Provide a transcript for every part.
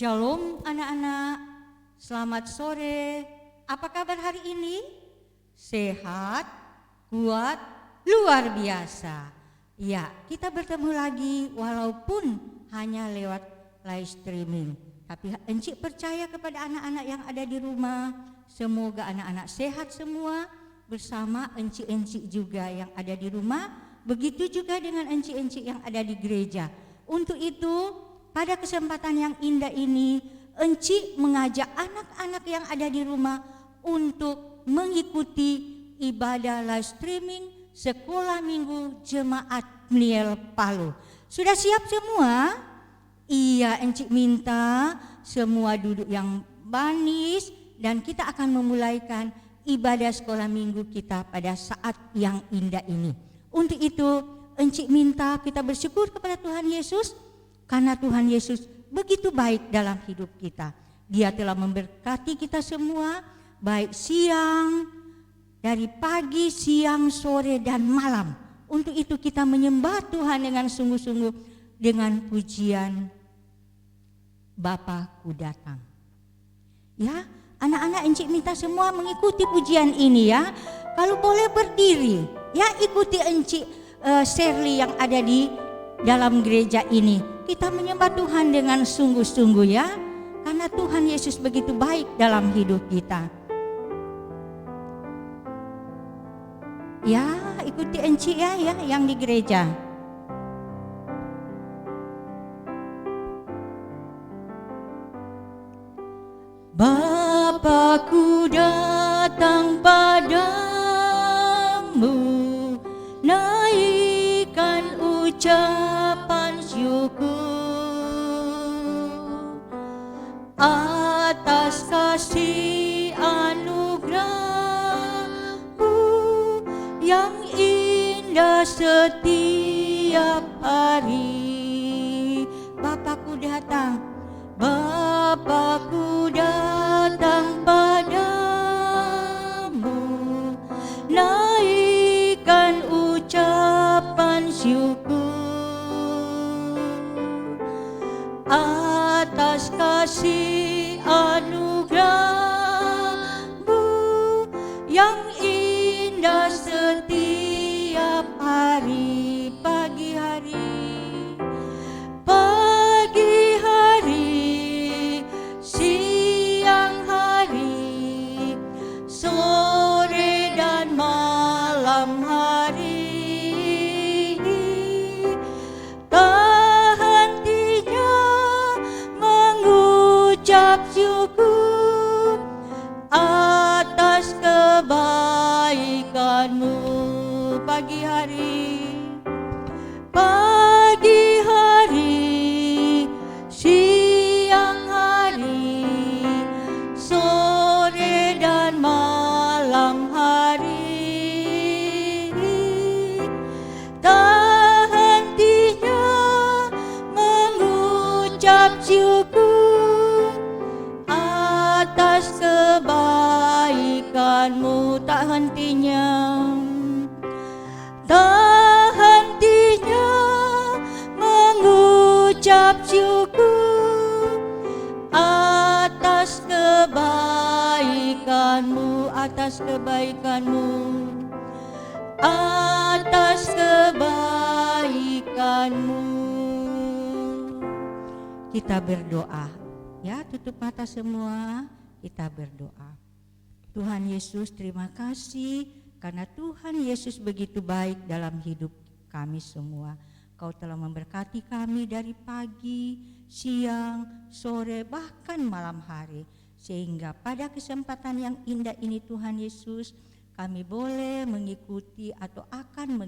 Shalom anak-anak, selamat sore. Apa kabar hari ini? Sehat, kuat, luar biasa. Ya, kita bertemu lagi walaupun hanya lewat live streaming. Tapi Encik percaya kepada anak-anak yang ada di rumah. Semoga anak-anak sehat semua bersama encik-encik juga yang ada di rumah. Begitu juga dengan encik-encik yang ada di gereja. Untuk itu, pada kesempatan yang indah ini, Encik mengajak anak-anak yang ada di rumah untuk mengikuti ibadah live streaming Sekolah Minggu Jemaat Pniel Palu. Sudah siap semua? Iya, Encik minta semua duduk yang manis dan kita akan memulaikan ibadah sekolah minggu kita pada saat yang indah ini. Untuk itu, Encik minta kita bersyukur kepada Tuhan Yesus karena Tuhan Yesus begitu baik dalam hidup kita. Dia telah memberkati kita semua, baik siang, dari pagi, siang, sore, dan malam. Untuk itu kita menyembah Tuhan dengan sungguh-sungguh dengan pujian Bapa-Ku datang. Ya, anak-anak Encik minta semua mengikuti pujian ini ya. Kalau boleh berdiri, ya ikuti Encik Shirley yang ada di dalam gereja ini. Kita menyembah Tuhan dengan sungguh-sungguh ya, karena Tuhan Yesus begitu baik dalam hidup kita. Ya, ikuti Encik ya yang di gereja. Bapa-Ku datang padamu, naikkan ucapan syukur atas kasih anugerah-Mu yang indah setiap hari. Bapa-Ku datang, Bapa-Ku datang padamu, naikkan ucapan syukur atas kasih anugerah-Mu yang indah setiap hari. Pagi hari, siang hari, sore dan malam hari, tak hentinya mengucap syukur atas kebaikan-Mu. Pagi hari, siang hari, sore dan malam hari, tak hentinya mengucap syukur atas kebaikan-Mu. Tak hentinya mengucap syukur atas kebaikan-Mu, atas kebaikan-Mu, atas kebaikan-Mu. Kita berdoa ya, tutup mata semua, kita berdoa. Tuhan Yesus, terima kasih karena Tuhan Yesus begitu baik dalam hidup kami semua. Kau telah memberkati kami dari pagi, siang, sore, bahkan malam hari. Sehingga pada kesempatan yang indah ini Tuhan Yesus, kami boleh mengikuti atau akan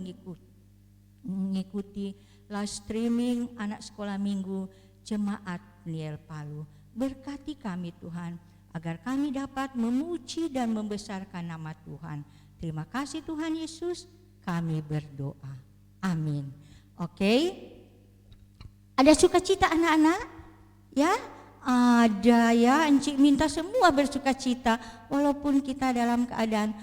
mengikuti live streaming anak sekolah minggu Jemaat Pniel Palu. Berkati kami Tuhan, agar kami dapat memuji dan membesarkan nama Tuhan. Terima kasih Tuhan Yesus, kami berdoa. Amin. Oke. Ada sukacita anak-anak? Ya, ada ya. Encik minta semua bersukacita walaupun kita dalam keadaan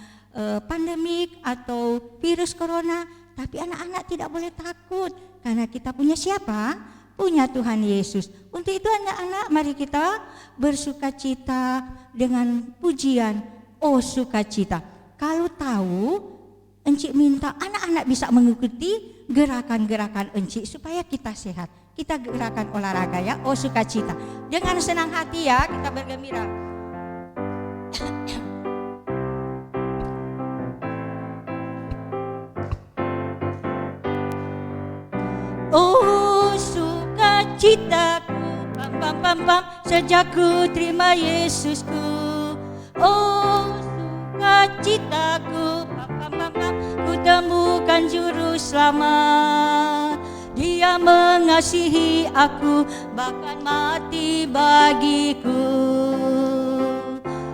pandemik atau virus corona, tapi anak-anak tidak boleh takut karena kita punya siapa? punya Tuhan Yesus. Untuk itu anak-anak, mari kita bersukacita dengan pujian "Oh Sukacita". Kalau tahu, Encik minta anak-anak bisa mengikuti gerakan-gerakan Encik supaya kita sehat. Kita gerakan olahraga ya, "Oh Sukacita". Dengan senang hati ya, kita bergembira. Oh sukacitaku, pam pam pam pam, sejak ku terima Yesusku. Oh sukacitaku, pam pam pam pam, ku temukan juru selamat. Dia mengasihi aku, bahkan mati bagiku.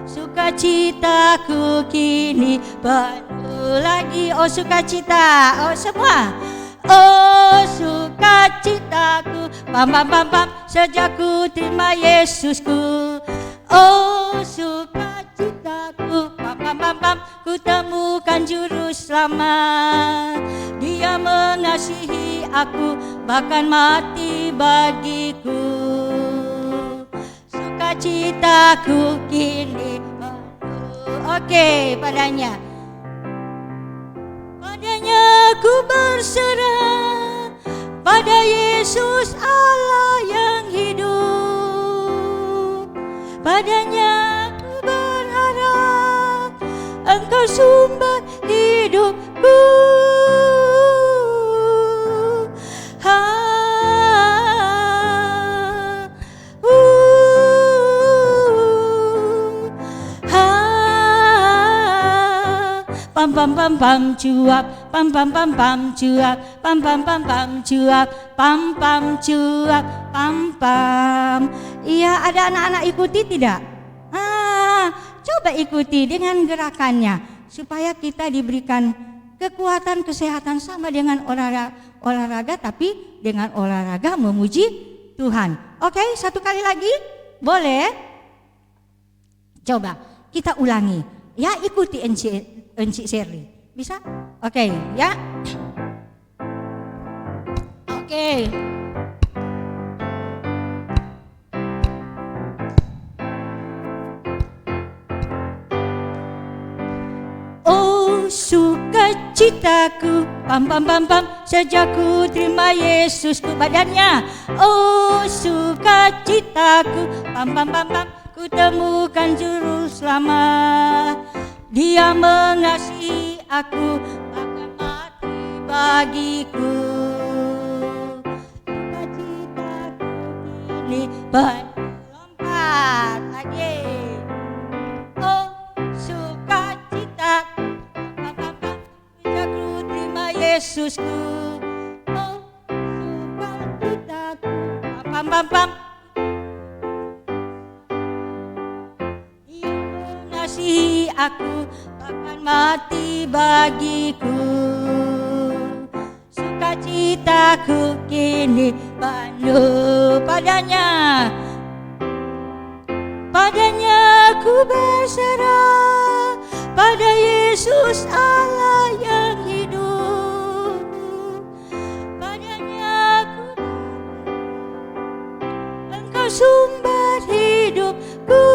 Sukacitaku kini penuh lagi. Oh sukacita, oh semua. Oh sukacitaku, pam pam pam pam, sejak ku terima Yesusku. Oh sukacitaku, pam pam pam pam, ku temukan juru selamat. Dia mengasihi aku, bahkan mati bagiku. Sukacitaku kini penuh. Oke, padanya. Padanya ku berserah, pada Yesus Allah yang hidup. Padanya ku berharap, Engkau sumber hidupku. Pam pam pam pam cuap, pam pam pam pam cuap, pam pam pam pam cuap, pam pam cuap, pam pam. Iya, ada anak-anak ikuti tidak? Coba ikuti dengan gerakannya supaya kita diberikan kekuatan, kesehatan sama dengan olahraga tapi dengan olahraga memuji Tuhan. Oke, satu kali lagi, boleh? Coba kita ulangi. Ya, ikuti Encik Shirley. Bisa? Oke, ya. Oke. Oh sukacitaku, pam pam pam pam, sejak ku terima Yesusku. Badannya. Oh sukacitaku, pam pam pam pam, ku temukan juru selamat. Dia mengasihi aku, bahkan mati bagiku. Sukacitaku kini berlompat lagi. Oh sukacitaku, pam pam pam, sejak ku terima Yesusku. Oh sukacitaku, pam pam pam, mengasihi aku, bahkan mati bagiku. Sukacitaku kini penuh. Padanya. Padanya ku berserah, pada Yesus Allah yang hidup. Padanya ku Engkau sumber hidupku.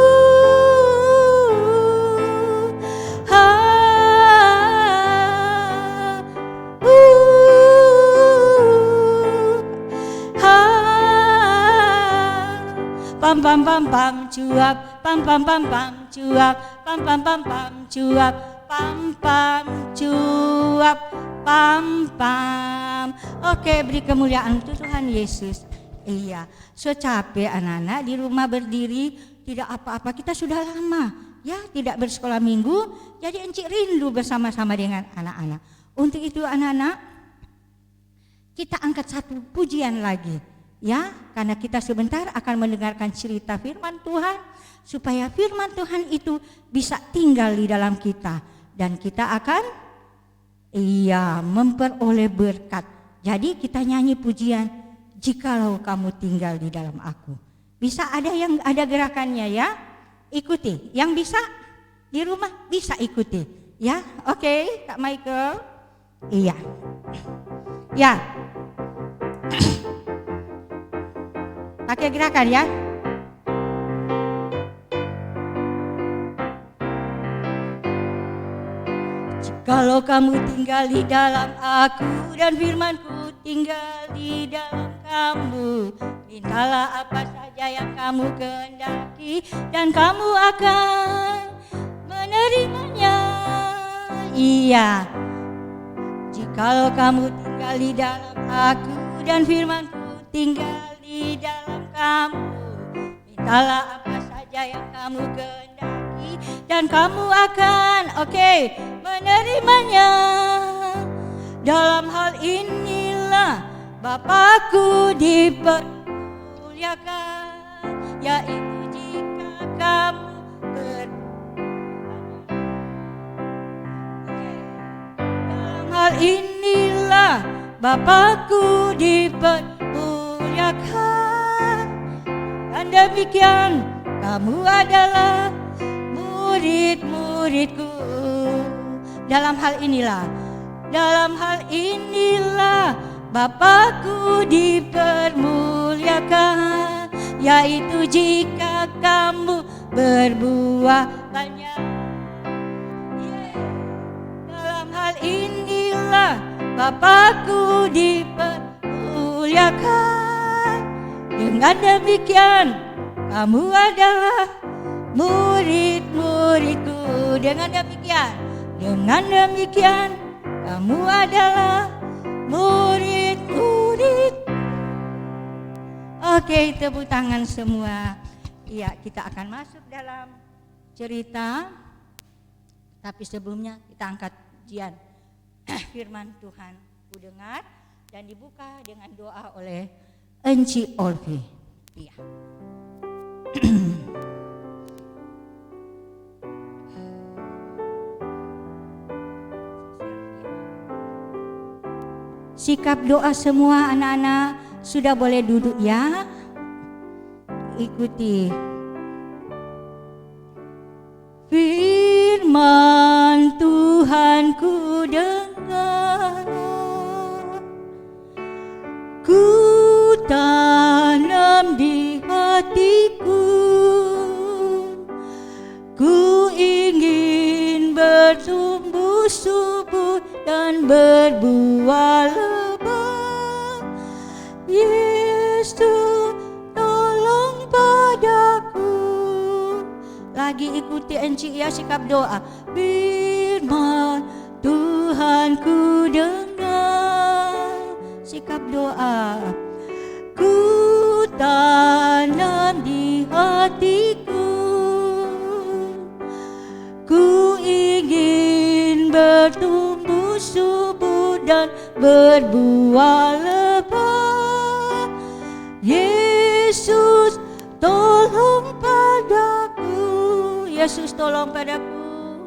Pam pam pam pam cuap, pam pam pam pam cuap, pam pam pam pam cuap, pam pam cuap, pam pam. Oke, beri kemuliaan untuk Tuhan Yesus. Iya, so capek anak-anak di rumah berdiri tidak apa-apa. Kita sudah lama ya tidak bersekolah minggu, jadi Encik rindu bersama-sama dengan anak-anak. Untuk itu anak-anak, kita angkat satu pujian lagi. Ya, karena kita sebentar akan mendengarkan cerita firman Tuhan supaya firman Tuhan itu bisa tinggal di dalam kita dan kita akan memperoleh berkat. Jadi kita nyanyi pujian "Jikalau kamu tinggal di dalam aku". Bisa ada gerakannya ya? Ikuti. Yang bisa di rumah bisa ikuti. Ya, oke, Kak Michael. Iya. Ya. Pakai gerakan ya. Jikalau kamu tinggal di dalam aku dan firman-Ku tinggal di dalam kamu, mintalah apa saja yang kamu kehendaki dan kamu akan menerimanya. Iya. Jikalau kamu tinggal di dalam aku dan firman-Ku tinggal di dalam kamu, mintalah apa saja yang kamu kehendaki dan kamu akan menerimanya. Dalam hal inilah Bapakku dipermuliakan, yaitu jika kamu dalam hal inilah Bapakku dipermuliakan, dan demikian kamu adalah murid-muridku. Dalam hal inilah Bapakku dipermuliakan, yaitu jika kamu berbuah banyak. Dalam hal inilah Bapakku dipermuliakan, dengan demikian kamu adalah murid-muridku. Dengan demikian kamu adalah murid-murid. Oke, tepuk tangan semua. Iya, kita akan masuk dalam cerita. Tapi sebelumnya kita angkat pujian firman Tuhan ku dengar dan dibuka dengan doa oleh Enci Olvi. Iya. Sikap doa semua anak-anak, sudah boleh duduk ya. Ikuti. Firman Tuhan ku dengar, ku tanam di hatiku, ku ingin bertumbuh subur dan berbuah lebat. Yesus tolong padaku. Lagi ikuti Enci ya, sikap doa. Firman Tuhan ku dengar, sikap doa. Ku tanam di hatiku, ku ingin bertumbuh subur dan berbuah lebat. Yesus tolong padaku, Yesus tolong padaku,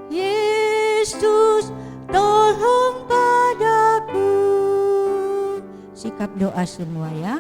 Yesus tolong padaku. Sikap doa semua ya.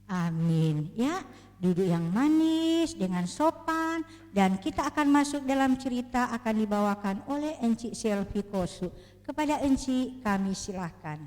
Amin ya, duduk yang manis dengan sopan, dan kita akan masuk dalam cerita akan dibawakan oleh Enci Selvi Kosu. Kepada Enci kami silahkan.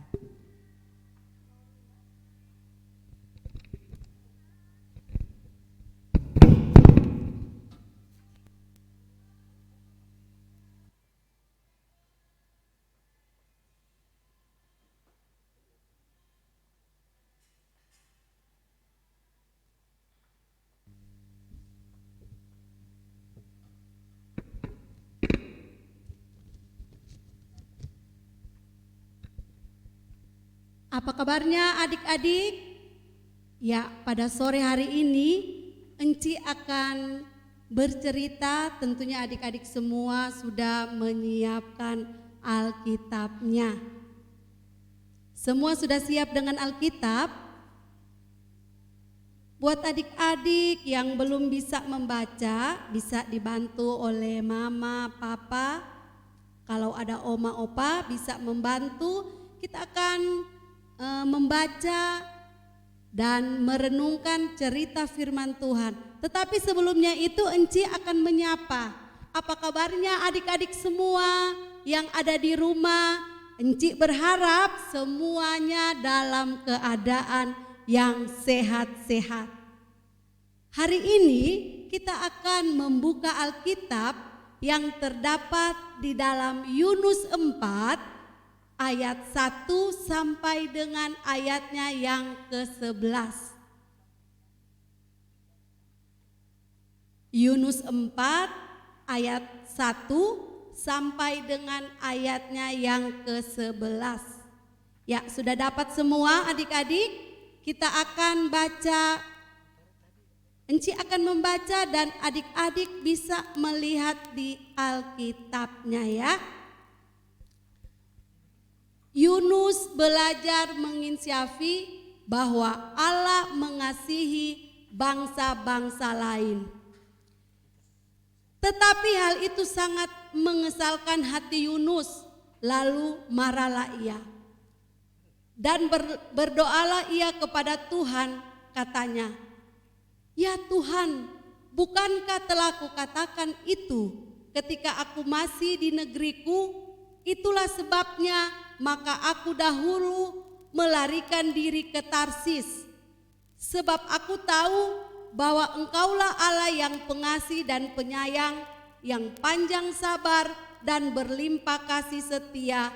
Apa kabarnya adik-adik? Ya, pada sore hari ini Enci akan bercerita, tentunya adik-adik semua sudah menyiapkan Alkitabnya. Semua sudah siap dengan Alkitab? Buat adik-adik yang belum bisa membaca, bisa dibantu oleh mama, papa. Kalau ada oma, opa bisa membantu. Kita akan membaca dan merenungkan cerita firman Tuhan. Tetapi sebelumnya itu Enci akan menyapa. Apa kabarnya adik-adik semua yang ada di rumah? Enci berharap semuanya dalam keadaan yang sehat-sehat. Hari ini kita akan membuka Alkitab yang terdapat di dalam Yunus 4 ayat 1 sampai dengan ayatnya yang ke-11. Yunus 4 ayat 1 sampai dengan ayatnya yang ke-11. Ya, sudah dapat semua adik-adik? Kita akan baca. Enci akan membaca dan adik-adik bisa melihat di Alkitabnya ya. Yunus belajar menginsyaffi bahwa Allah mengasihi bangsa-bangsa lain. Tetapi hal itu sangat mengesalkan hati Yunus, lalu marahlah ia. Dan berdoalah ia kepada Tuhan, katanya, "Ya Tuhan, bukankah telah kukatakan itu ketika aku masih di negeriku? Itulah sebabnya maka aku dahulu melarikan diri ke Tarsis. Sebab aku tahu bahwa Engkaulah Allah yang pengasih dan penyayang, yang panjang sabar dan berlimpah kasih setia,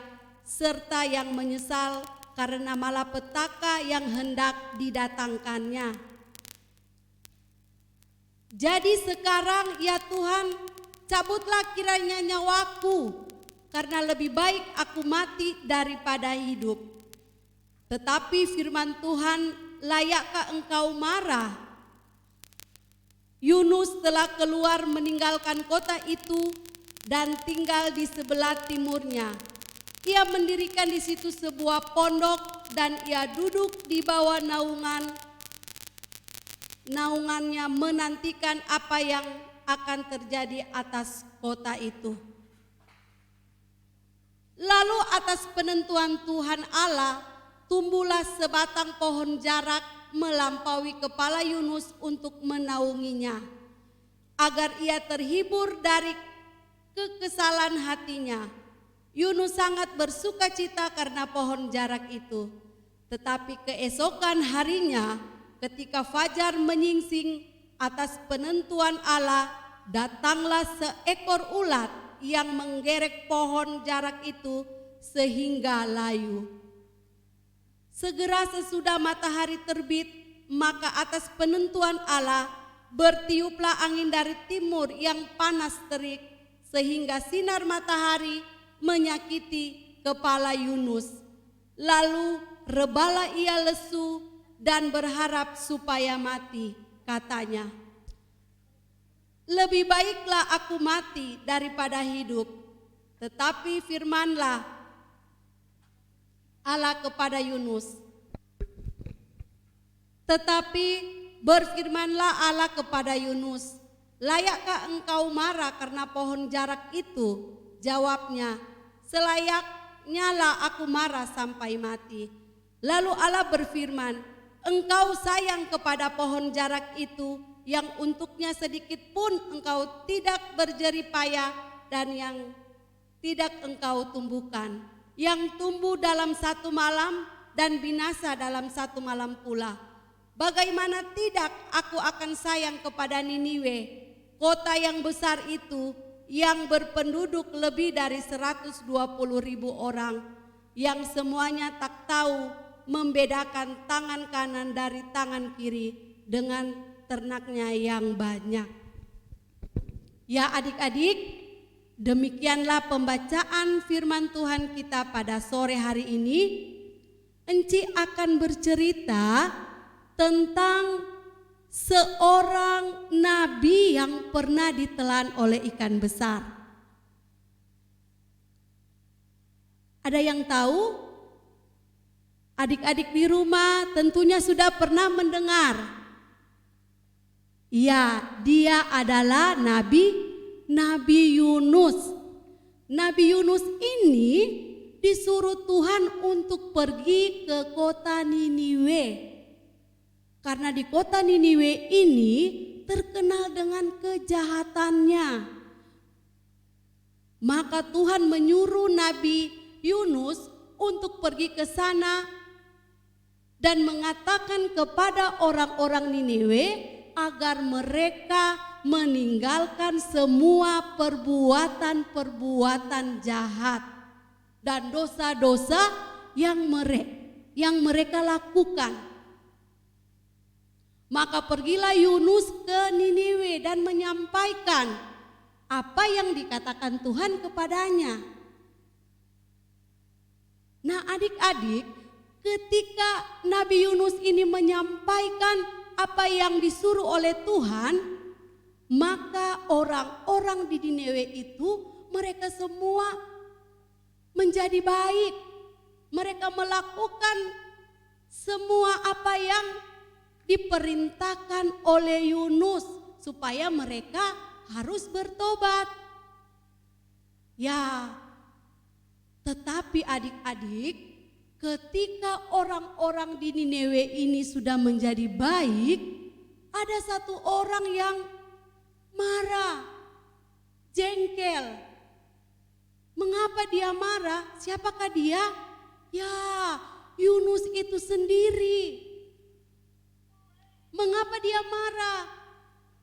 serta yang menyesal karena malapetaka yang hendak didatangkannya. Jadi sekarang ya Tuhan, cabutlah kiranya nyawaku, karena lebih baik aku mati daripada hidup." Tetapi firman Tuhan, "Layakkah engkau marah?" Yunus telah keluar meninggalkan kota itu dan tinggal di sebelah timurnya. Ia mendirikan di situ sebuah pondok dan ia duduk di bawah naungannya menantikan apa yang akan terjadi atas kota itu. Lalu atas penentuan Tuhan Allah, tumbuhlah sebatang pohon jarak melampaui kepala Yunus untuk menaunginya, agar ia terhibur dari kekesalan hatinya. Yunus sangat bersuka cita karena pohon jarak itu. Tetapi keesokan harinya, ketika fajar menyingsing atas penentuan Allah, datanglah seekor ulat yang menggerek pohon jarak itu sehingga layu. Segera sesudah matahari terbit, maka atas penentuan Allah bertiuplah angin dari timur yang panas terik, sehingga sinar matahari menyakiti kepala Yunus. Lalu rebalah ia lesu dan berharap supaya mati. Katanya, "Lebih baiklah aku mati daripada hidup." Tetapi firmanlah Allah kepada Yunus. Tetapi berfirmanlah Allah kepada Yunus, "Layakkah engkau marah karena pohon jarak itu?" Jawabnya, "Selayaknya lah aku marah sampai mati." Lalu Allah berfirman, "Engkau sayang kepada pohon jarak itu, yang untuknya sedikit pun engkau tidak berjerih payah dan yang tidak engkau tumbuhkan, yang tumbuh dalam satu malam dan binasa dalam satu malam pula. Bagaimana tidak aku akan sayang kepada Niniwe, kota yang besar itu, yang berpenduduk lebih dari 120.000 orang, yang semuanya tak tahu membedakan tangan kanan dari tangan kiri dengan ternaknya yang banyak." Ya adik-adik, demikianlah pembacaan firman Tuhan kita pada sore hari ini. Enci akan bercerita tentang seorang nabi yang pernah ditelan oleh ikan besar. Ada yang tahu? Adik-adik di rumah tentunya sudah pernah mendengar. Ya, dia adalah Nabi Yunus. Nabi Yunus ini disuruh Tuhan untuk pergi ke kota Niniwe. Karena di kota Niniwe ini terkenal dengan kejahatannya. Maka Tuhan menyuruh Nabi Yunus untuk pergi ke sana dan mengatakan kepada orang-orang Niniwe agar mereka meninggalkan semua perbuatan-perbuatan jahat dan dosa-dosa yang mereka lakukan. Maka pergilah Yunus ke Niniwe dan menyampaikan apa yang dikatakan Tuhan kepadanya. Nah, adik-adik, ketika Nabi Yunus ini menyampaikan apa yang disuruh oleh Tuhan, maka orang-orang di Niniwe itu mereka semua menjadi baik. Mereka melakukan semua apa yang diperintahkan oleh Yunus supaya mereka harus bertobat. Ya, tetapi adik-adik, ketika orang-orang di Niniwe ini sudah menjadi baik, ada satu orang yang marah, jengkel. Mengapa dia marah? Siapakah dia? Ya, Yunus itu sendiri. Mengapa dia marah?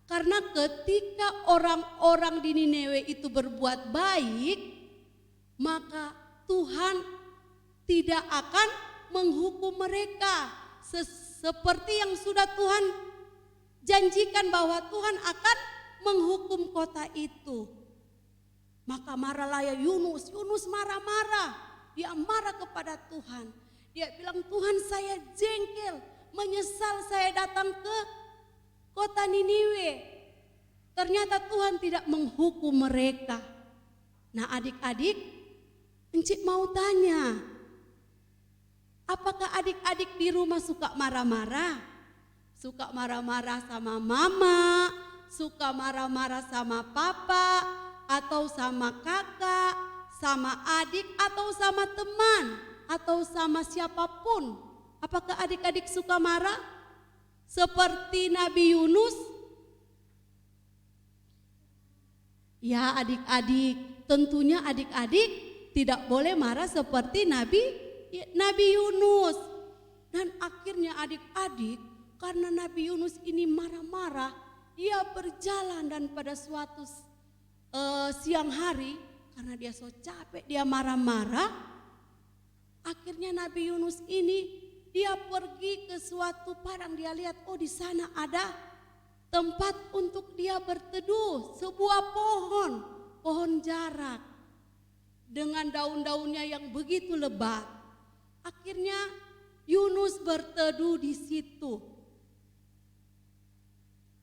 Karena ketika orang-orang di Niniwe itu berbuat baik, maka Tuhan tidak akan menghukum mereka seperti yang sudah Tuhan janjikan bahwa Tuhan akan menghukum kota itu. Maka marahlah ya Yunus. Yunus marah-marah. Dia marah kepada Tuhan. Dia bilang, Tuhan, saya jengkel, menyesal saya datang ke kota Niniwe. Ternyata Tuhan tidak menghukum mereka. Nah, adik-adik, Encik mau tanya, apakah adik-adik di rumah suka marah-marah? Suka marah-marah sama mama, suka marah-marah sama papa, atau sama kakak, sama adik, atau sama teman, atau sama siapapun? Apakah adik-adik suka marah? Seperti Nabi Yunus? Ya adik-adik, tentunya adik-adik tidak boleh marah seperti Nabi Yunus. Dan akhirnya adik-adik, karena Nabi Yunus ini marah-marah, dia berjalan dan pada suatu siang hari, karena dia so capek, dia marah-marah. Akhirnya Nabi Yunus ini dia pergi ke suatu padang. Dia lihat, oh di sana ada tempat untuk dia berteduh, sebuah pohon jarak dengan daun-daunnya yang begitu lebat. Akhirnya Yunus berteduh di situ.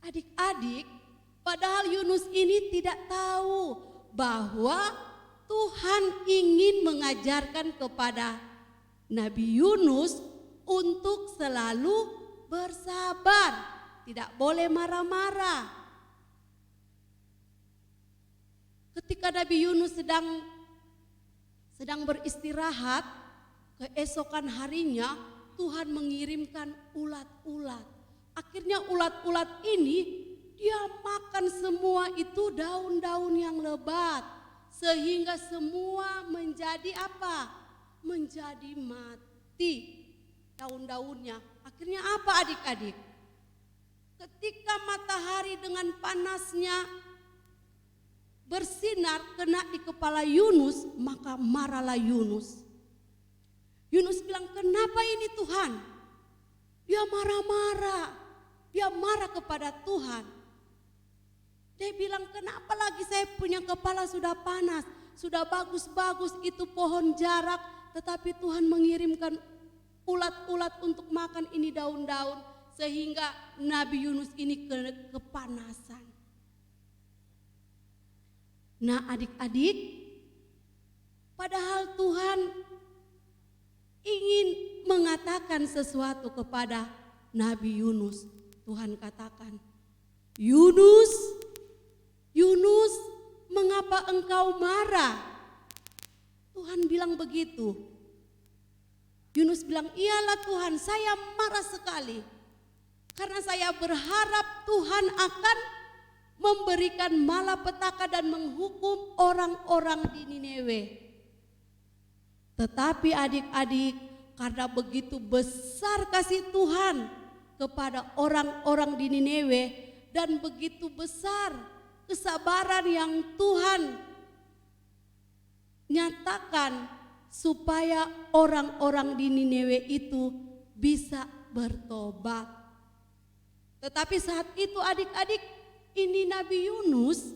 Adik-adik, padahal Yunus ini tidak tahu bahwa Tuhan ingin mengajarkan kepada Nabi Yunus untuk selalu bersabar, tidak boleh marah-marah. Ketika Nabi Yunus sedang beristirahat, keesokan harinya Tuhan mengirimkan ulat-ulat. Akhirnya ulat-ulat ini dia makan semua itu daun-daun yang lebat, sehingga semua menjadi apa? Menjadi mati daun-daunnya. Akhirnya apa adik-adik? Ketika matahari dengan panasnya bersinar kena di kepala Yunus, maka marahlah Yunus. Yunus bilang, kenapa ini Tuhan? Dia marah-marah, dia marah kepada Tuhan. Dia bilang, kenapa lagi saya punya kepala sudah panas, sudah bagus-bagus itu pohon jarak, tetapi Tuhan mengirimkan ulat-ulat untuk makan ini daun-daun, sehingga Nabi Yunus ini kepanasan. Nah adik-adik, padahal Tuhan ingin mengatakan sesuatu kepada Nabi Yunus. Tuhan katakan, Yunus, Yunus, mengapa engkau marah? Tuhan bilang begitu. Yunus bilang, iyalah Tuhan, saya marah sekali. Karena saya berharap Tuhan akan memberikan malapetaka dan menghukum orang-orang di Niniwe. Tetapi adik-adik, karena begitu besar kasih Tuhan kepada orang-orang di Niniwe dan begitu besar kesabaran yang Tuhan nyatakan supaya orang-orang di Niniwe itu bisa bertobat. Tetapi saat itu adik-adik, ini Nabi Yunus,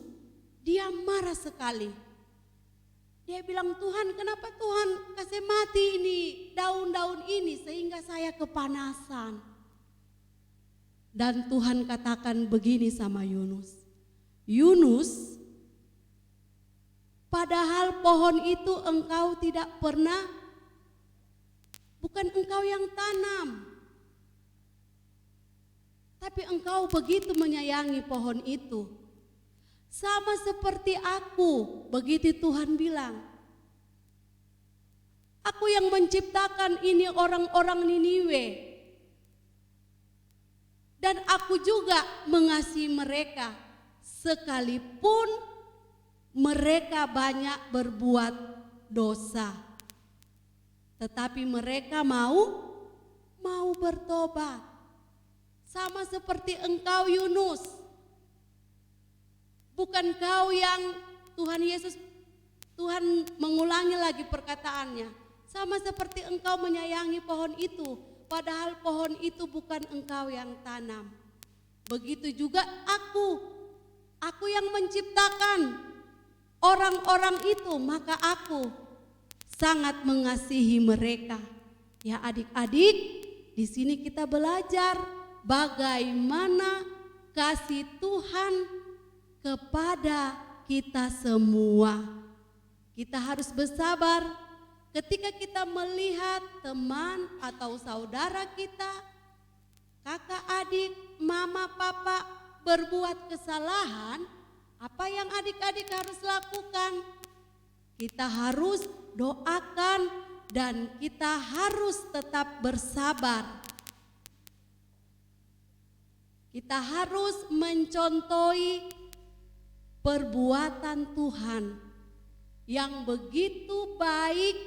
dia marah sekali. Dia bilang, Tuhan, kenapa Tuhan kasih mati ini daun-daun ini sehingga saya kepanasan. Dan Tuhan katakan begini sama Yunus, Yunus, padahal pohon itu engkau tidak pernah, bukan engkau yang tanam, tapi engkau begitu menyayangi pohon itu. Sama seperti aku, begitu Tuhan bilang. Aku yang menciptakan ini orang-orang Niniwe. Dan aku juga mengasihi mereka, sekalipun mereka banyak berbuat dosa. Tetapi mereka mau bertobat. Sama seperti engkau Yunus. Bukan kau yang Tuhan mengulangi lagi perkataannya. Sama seperti engkau menyayangi pohon itu, padahal pohon itu bukan engkau yang tanam. Begitu juga aku yang menciptakan orang-orang itu, maka aku sangat mengasihi mereka. Ya adik-adik, di sini kita belajar bagaimana kasih Tuhan kepada kita semua. Kita harus bersabar ketika kita melihat teman atau saudara kita, kakak adik, mama papa berbuat kesalahan. Apa yang adik-adik harus lakukan? Kita harus doakan dan kita harus tetap bersabar. Kita harus mencontohi perbuatan Tuhan yang begitu baik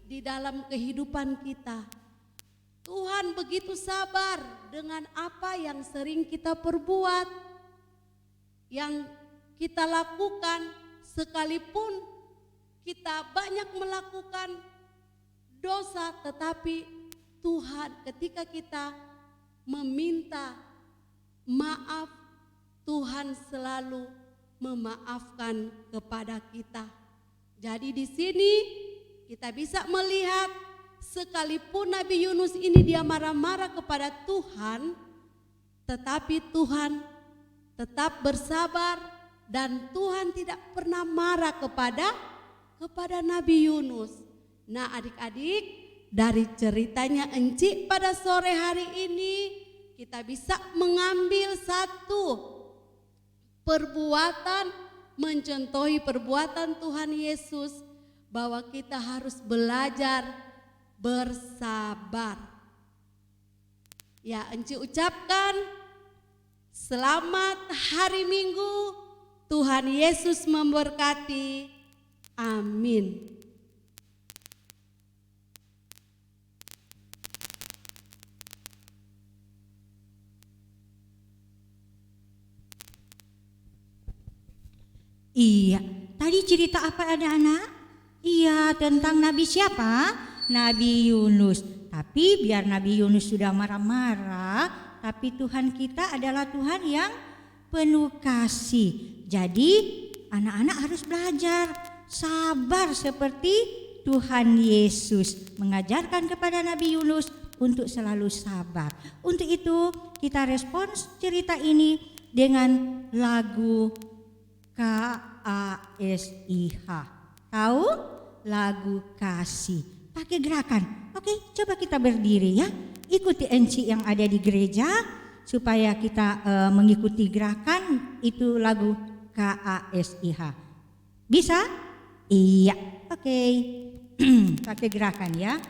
di dalam kehidupan kita. Tuhan begitu sabar dengan apa yang sering kita perbuat, yang kita lakukan, sekalipun kita banyak melakukan dosa, tetapi Tuhan ketika kita meminta maaf, Tuhan selalu memaafkan kepada kita. Jadi di sini kita bisa melihat sekalipun Nabi Yunus ini dia marah-marah kepada Tuhan, tetapi Tuhan tetap bersabar dan Tuhan tidak pernah marah kepada Nabi Yunus. Nah adik-adik, dari ceritanya Enci pada sore hari ini kita bisa mengambil satu perbuatan, mencontohi perbuatan Tuhan Yesus, bahwa kita harus belajar bersabar. Ya, Enci ucapkan selamat hari Minggu, Tuhan Yesus memberkati. Amin. Iya, tadi cerita apa anak-anak? Iya, tentang Nabi siapa? Nabi Yunus. Tapi biar Nabi Yunus sudah marah-marah, tapi Tuhan kita adalah Tuhan yang penuh kasih. Jadi anak-anak harus belajar sabar seperti Tuhan Yesus mengajarkan kepada Nabi Yunus untuk selalu sabar. Untuk itu kita respons cerita ini dengan lagu KASIH. Tahu? Lagu kasih. Pakai gerakan. Oke, coba kita berdiri ya. Ikuti Enci yang ada di gereja supaya kita mengikuti gerakan itu lagu KASIH. Bisa? Iya. Oke. Pakai gerakan ya.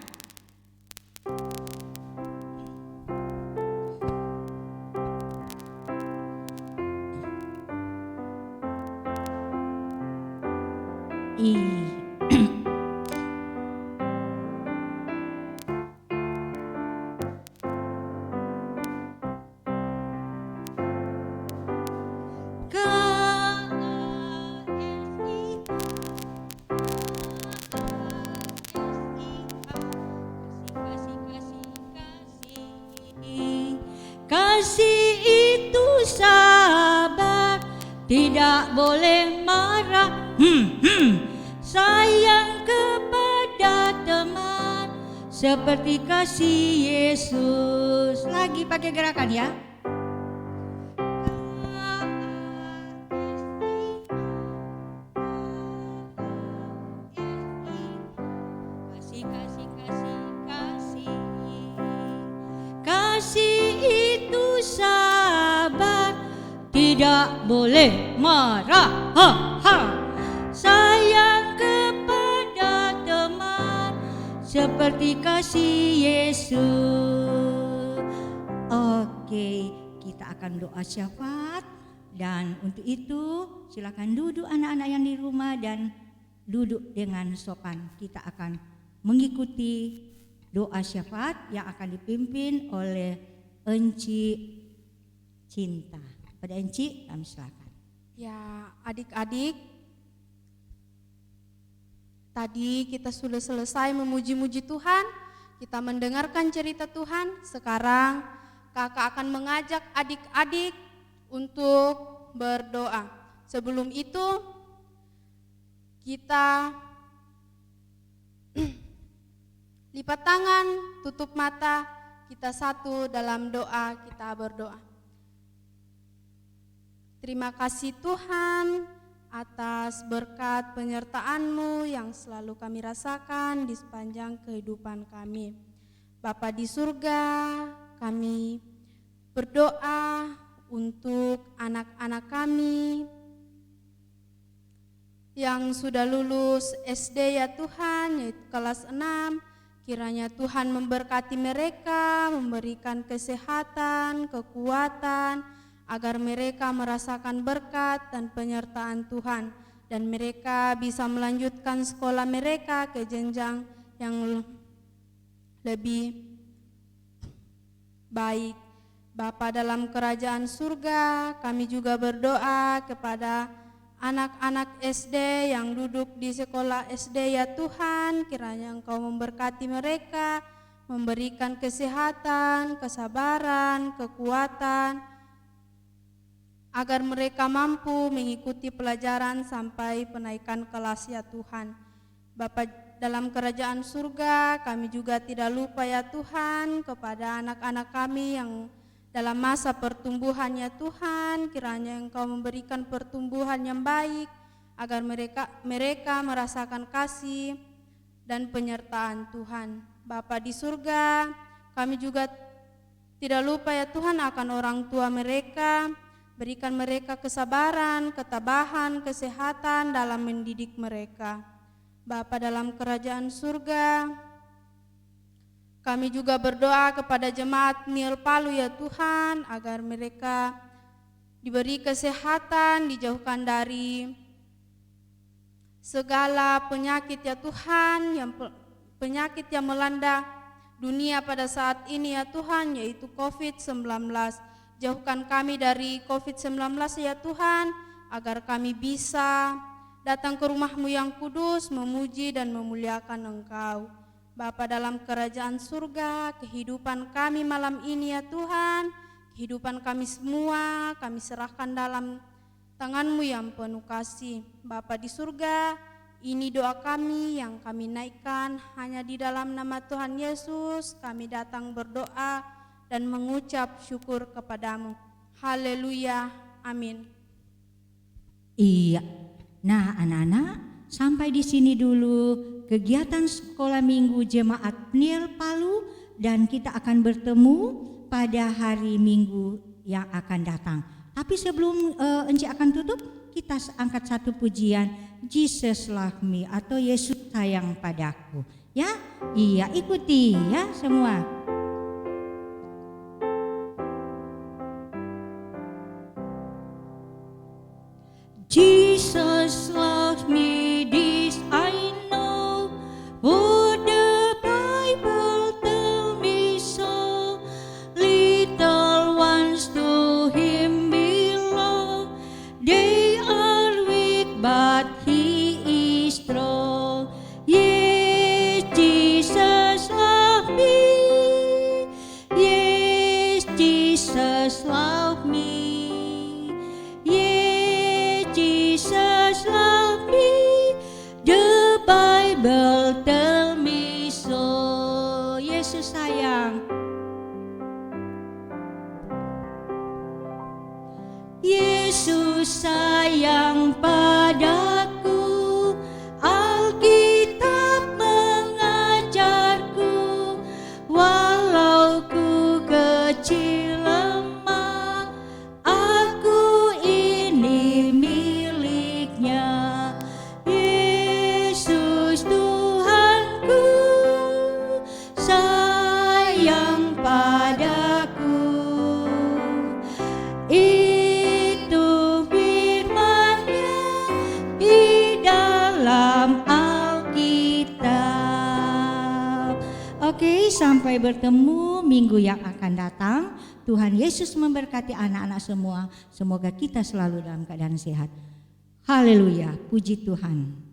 Kasih itu sabar, tidak boleh marah. Sayang kepada teman seperti kasih Yesus. Lagi pakai gerakan ya. Kasih, kasih, kasih, kasih. Kasih itu sabar, tidak boleh marah. Sayang kepada teman seperti kasih Yesus. Oke, kita akan doa syafaat, dan untuk itu silakan duduk anak-anak yang di rumah dan duduk dengan sopan. Kita akan mengikuti doa syafaat yang akan dipimpin oleh Enci Cinta. Pada Enci, kami silakan. Ya, adik-adik, tadi kita sudah selesai memuji-muji Tuhan, kita mendengarkan cerita Tuhan. Sekarang kakak akan mengajak adik-adik untuk berdoa. Sebelum itu, kita lipat tangan, tutup mata, kita satu dalam doa, kita berdoa. Terima kasih Tuhan atas berkat penyertaan-Mu yang selalu kami rasakan di sepanjang kehidupan kami. Bapa di surga, kami berdoa untuk anak-anak kami yang sudah lulus SD ya Tuhan, yaitu kelas 6. Kiranya Tuhan memberkati mereka, memberikan kesehatan, kekuatan, agar mereka merasakan berkat dan penyertaan Tuhan, dan mereka bisa melanjutkan sekolah mereka ke jenjang yang lebih baik. Bapa dalam kerajaan surga, kami juga berdoa kepada anak-anak SD yang duduk di sekolah SD ya Tuhan, kiranya Engkau memberkati mereka, memberikan kesehatan, kesabaran, kekuatan, agar mereka mampu mengikuti pelajaran sampai penaikan kelas ya Tuhan. Bapa dalam kerajaan surga, kami juga tidak lupa ya Tuhan kepada anak-anak kami yang dalam masa pertumbuhan ya Tuhan, kiranya Engkau memberikan pertumbuhan yang baik, agar mereka merasakan kasih dan penyertaan Tuhan. Bapa di surga, kami juga tidak lupa ya Tuhan akan orang tua mereka. Berikan mereka kesabaran, ketabahan, kesehatan dalam mendidik mereka. Bapa dalam kerajaan surga, kami juga berdoa kepada jemaat Nil Palu ya Tuhan, agar mereka diberi kesehatan, dijauhkan dari segala penyakit ya Tuhan, penyakit yang melanda dunia pada saat ini ya Tuhan, yaitu COVID-19. Jauhkan kami dari COVID-19 ya Tuhan, agar kami bisa datang ke rumah-Mu yang kudus, memuji dan memuliakan Engkau. Bapa dalam kerajaan surga, kehidupan kami malam ini ya Tuhan, kehidupan kami semua, kami serahkan dalam tangan-Mu yang penuh kasih. Bapa di surga, Ini doa kami yang kami naikkan hanya di dalam nama Tuhan Yesus. Kami datang berdoa dan mengucap syukur kepadamu. Haleluya, amin. Iya. Nah, anak-anak, sampai di sini dulu kegiatan sekolah minggu Jemaat Peniel Palu, dan kita akan bertemu pada hari Minggu yang akan datang. Tapi sebelum Enci akan tutup, kita angkat satu pujian, Jesus Love Me atau Yesus sayang padaku. Ya, iya, ikuti ya semua. Jesus loves me, this I know, for the Bible tell me so. Little ones to him belong, they are weak but he is strong. Yes, Jesus loves me, yes, Jesus loves me. Jesus love me, the Bible tell me so. Yesus sayang, Yesus sayang padaku, Alkitab mengajarku, walau ku kecil lemah, aku ini miliknya. Yesus Tuhanku sayang padaku. Itu firman-Nya di dalam Alkitab. Oke, sampai bertemu minggu yang akan datang. Tuhan Yesus memberkati anak-anak semua. Semoga kita selalu dalam keadaan sehat. Haleluya, puji Tuhan.